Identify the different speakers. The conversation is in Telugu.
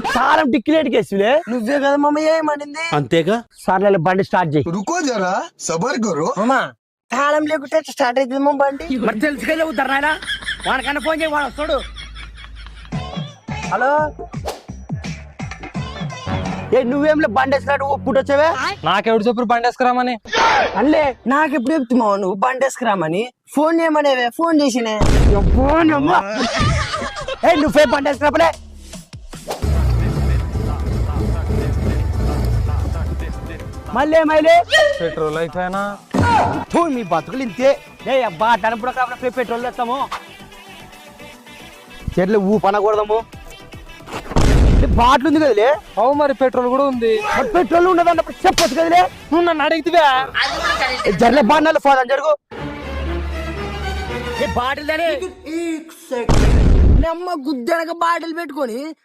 Speaker 1: తాళం టిక్కిలేట్ కేసులే
Speaker 2: నువ్వే కదా మామ ఏమనింది
Speaker 3: అంతేగా
Speaker 1: సార్లే బండి స్టార్ట్ చేయి
Speaker 4: रुको जरा सबर करो
Speaker 2: మామ తాళం లేకుంటే స్టార్ట్ అవుతుంది మా బండి
Speaker 1: మరి తెలుసుకెళ్ళి ఉద్దరు నాయన వాడికన్నా ఫోన్ చేయి వాడు వస్తాడు
Speaker 2: హలో
Speaker 1: ఏ నువ్వేంలే బండి వేసినట్టు పుట్టొచ్చావే
Speaker 5: నాకెవడు చెప్పు బండి వేసుకురామని
Speaker 2: అల్లే నాకు ఎప్పుడు చెప్తున్నావు నువ్వు బండి వేసుకురామని ఫోన్ చేయమనేవే ఫోన్ చేసినే
Speaker 1: ఏ నువ్వే బండి వేసుకురాపలే మళ్ళీ మైలే
Speaker 5: పెట్రోల్ అయిపోయినా
Speaker 1: మీ బతుకులు ఇంతే ఏ అబ్బా టనప్పుడు కాబట్టి పెట్రోల్ తెస్తాము చెట్లు ఊపనకూడదాము బాటిల్ ఉంది కదలే
Speaker 5: అవు మరి పెట్రోల్ కూడా ఉంది
Speaker 1: మరి పెట్రోల్ ఉండదు అన్నప్పుడు చెప్పొచ్చు కదలే
Speaker 5: నువ్వు నన్ను అడిగితే
Speaker 1: జర్లే బాణాలు ఫోన్ జరుగు ఏ బాటిల్ దాని
Speaker 2: నమ్మ గుద్దనక బాటిల్ పెట్టుకొని